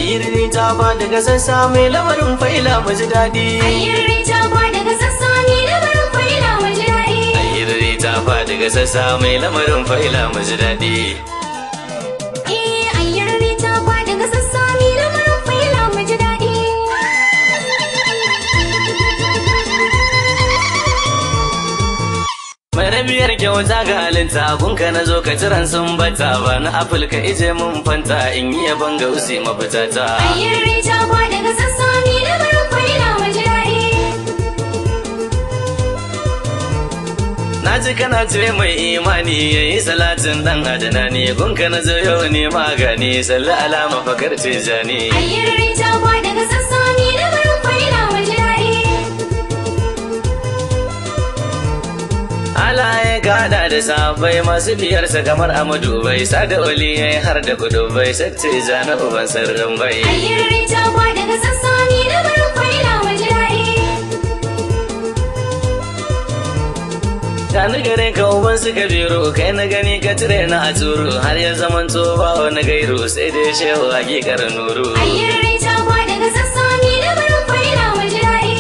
ayyirri ta ba daga sassa mai lamarin faila mu ji daɗi. Ayyirri ta ba daga sassa mai lamarin faila mu ji daɗi. Ayyirri ta ba daga sassa mai lamarin faila mu ji daɗi. Ayyirri ta ba daga sassa mai lamarin faila mu ji daɗi. Mai rabiyar kyauta ga halinta gunka na zo ka ciran sun bata ba na afirka ije mun fanta in yi yaban ga usi mafita ta. Ayyirri ta ba daga sassa mai lamarin faila mu ji daɗi. Na ji kana ce mai imani ya yi salatin dan adana ne gunka na zo yau ne magani salli alama fakar ce jani. Ayyirri ta ba daga sassa mai lamarin faila mu ji daɗi. Alaye gada da sabai masu biyarsa kamar Amadu bai sada waliyai har da kudu bai sace jana uban sirrin bai. Ayyirri ta ba daga sassa mai lamarin faila mu ji daɗi. Gani gare ka uban su kabiru kai na gani ka tire na a turu har ya zaman ba wani gairu sai dai shehu hakikar nuru. Ayyirri ta ba daga sassa mai lamarin faila mu ji daɗi.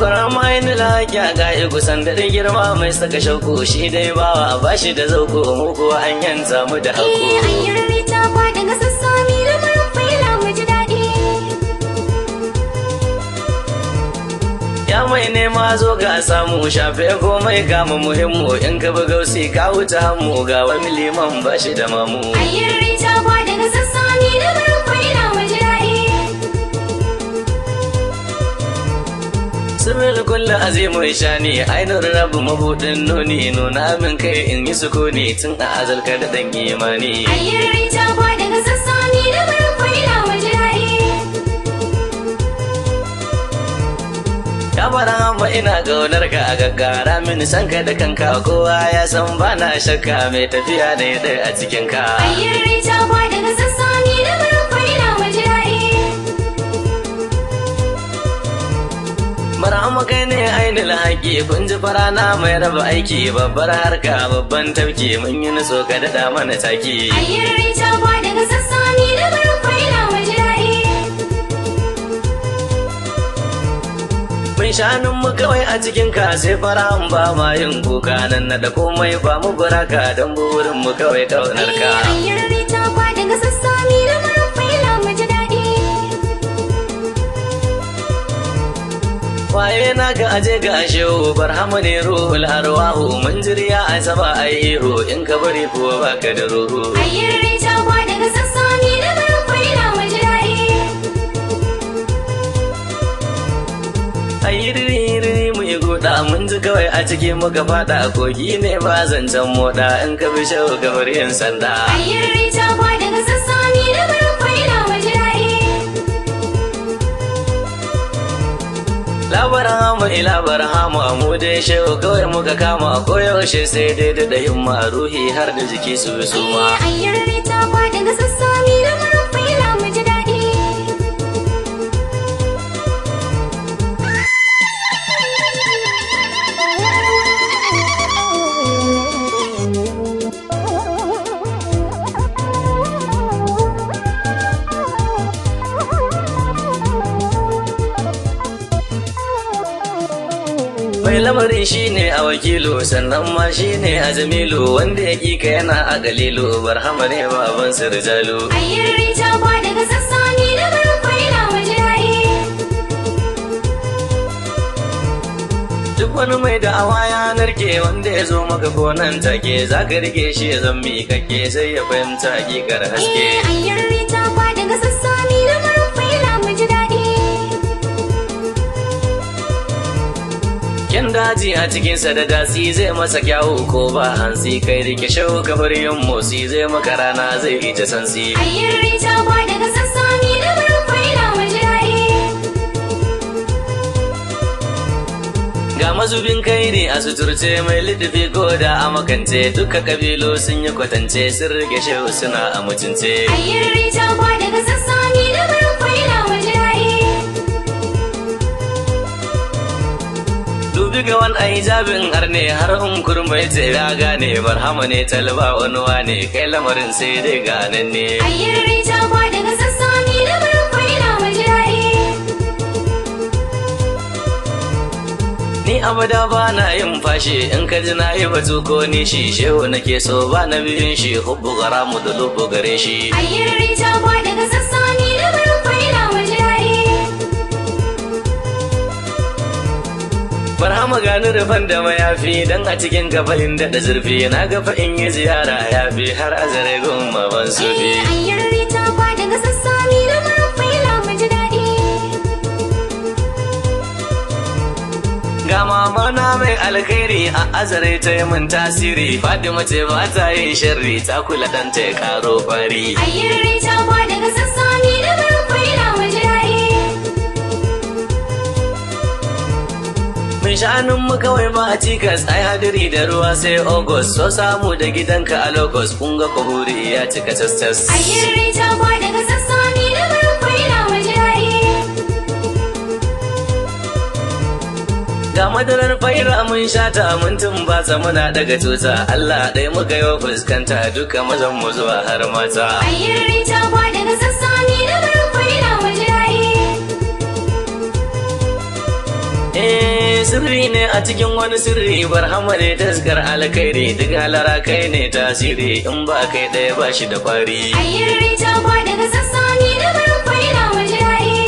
Bara ma'aini laƙya ga kusan da girma mai saka shauku shi dai bawa a bashi da zauko mu kuwa an yanta mu da haƙo. Ayyirri ta ba daga sassa mai lamarin faila mu ji daɗi. Ya mai nema zo ga samu shafe komai kama muhimmu in ka bi gausi ka wuce hammu ga wani liman bashi da mamu. Ayyirri ta ba daga sassa mai lamarin faila mu ji daɗi. Sirrin kullum azimu shani ainihin rabu mabuɗin nuni nuna min kai in yi sukuni tun a azalka da ɗan imani. Ayyirri ta ba daga sassa mai lamarin faila mu ji daɗi. Ya fara amma ina ƙaunar ka a gaggara mini san ka da kanka kowa ya san bana shakka mai tafiya ne ɗaya a cikin ka. Ayyirri ta ba daga sassa mai lamarin faila mu ji daɗi. Marhamu kai ne ainihin haƙi kun ji farana mai raba aiki babbar harka babban tafki mun yi naso ka daɗa mana taki. Ayyirri ta ba daga sassa mai lamarin faila mu ji daɗi. Mun shanun mu kawai a cikin ka sai fara'an ba ma yin kuka nan na da komai ba mu buraka don burin mu kawai ƙaunar ka. Ayyirri ta ba daga sassa mai lamarin faila mu ji daɗi. Waye na ka aje ga shehu barhamu ne ruhul arwahu mun jirya a saba a ihu in ka bari kuwa baka da ruhu. Ayyirri ta ba daga sassa mai lamarin faila mu ji daɗi. Ayyiriri mu yi goda mun ji kawai a cikin muka fada kogi ne ba zancen moda in ka bi shehu kamar yin sanda. Ayyirri ta ba daga sassa mai lamarin faila mu ji daɗi. Labaran hamu ilabaran hamu mu dai shehu kawai muka kama koyaushe sai dai da himma ruhi har da jiki su bi suma. Ayyirri ta ba daga sassa mai lamarin faila mu ji daɗi. Mai lamarin shi ne a wakilu sannan ma shi ne a jamilu wanda ya ƙika yana a galilu barhama ne baban sirjalu. Ayyirri ta ba daga sassa mai lamarin faila mu ji daɗi. Duk wani mai da'awa ya narke wanda ya zo maka gonan take za ka rike shi ya zan miƙaƙe sai ya fahimta hakikar haske. Ayyirri ta ba daga sassa mai lamarin faila mu ji daɗi. Kyan daji a cikinsa da datsi zai masa kyawu ko ba hansi kai rike shau kamar yin motsi zai maka rana zai ita sansi. Ayyirri ta ba daga sassa mai lamarin faila mu ji daɗi. Ga mazubin kai ne a suturce mai littafi ko da a makance duka kabilu sun yi kwatance sun rike shehu suna a mutunce. Ayyirri ta ba daga sassa mai lamarin faila mu ji daɗi. Dubi ga wani aijabin har ne har kurmai ce ya gane barhama ne talba wani wane kai lamarin sai dai ganan ne. Ayyar rita ba daga sassani lamarin faila maji daɗi. Ni abada ba na yin fashi in ka ji na yi batu ko ni shi shehu nake so ba na biyun shi hubbu gara mu da lubu gare shi. Ayyar rita ba daga sassani lamarin faila maji daɗi. Barhama gani rufan da mayafi dan a cikin gabayin daɗa zurfi na gafa in yi ziyara ya fi har azare gumma ban sufi. Ayyar rita ba daga sassani lamarin faila maji daɗi. Ga mama na mai alkhairi a azare ta yi min tasiri Fatima ce ba ta yi sharri ta kula dan ta ya karo fari. Ayyar rita ba daga sassani lamarin faila maji daɗi. Mun shanun mu kawai ba a cikas ai hadiri da ruwa sai August so samu da gidanka a locus kun ga kuburi ya cika tas. Ayyar rita ba daga sassani lamarin faila maji daɗi. Ga madarar faira mun shata mun tumbatsa muna daga tuta Allah ɗaya muka yi fuskanta duka mazan mu zuwa har mata. Ayyar rita ba daga sassani lamarin faila maji daɗi. Sirri ne a cikin wani sirri barhama ne taskar alkhairi duk halara kai ne tasiri in ba kai ɗaya ba shi da fari. Ayyar rita ba daga sassani lamarin faila maji daɗi.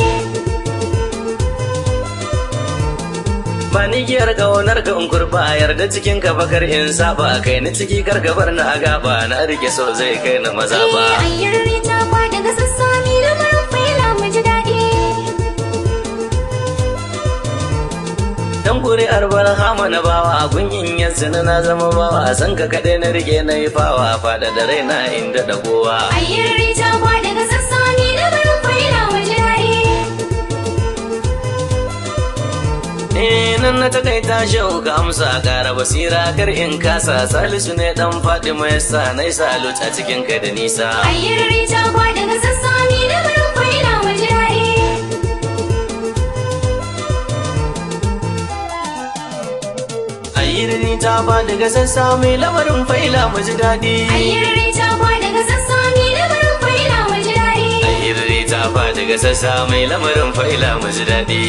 Ba ni giyar ƙaunar ka in kurba yarda cikin ka bakar in saba kai ni ciki gargabar na gaba na rike so zai kai na maza ba. Ayyar rita ba daga sassani lamarin faila maji daɗi. Dan kuri'ar barhama na bawa gunyin yanzu na zama bawa san ka kaɗai na rike na yi fawa fada da raina inda da kowa. Ayyar rita ba daga sassani lamarin faila maji daɗi. Nan na takaita shehu ka amsa ƙara basira kar in kasa Salisu ne dan Fatima yasa na yi salut a cikin ka da nisa. Ayyar rita ba daga sassani lamarin faila maji daɗi. Ayyar rita ba daga sassa mai lamarin faila mu ji daɗi. Ayyar rita ba daga sassani lamarin faila maji daɗi. Ayyar rita ba daga sassa mai lamarin faila mu ji daɗi.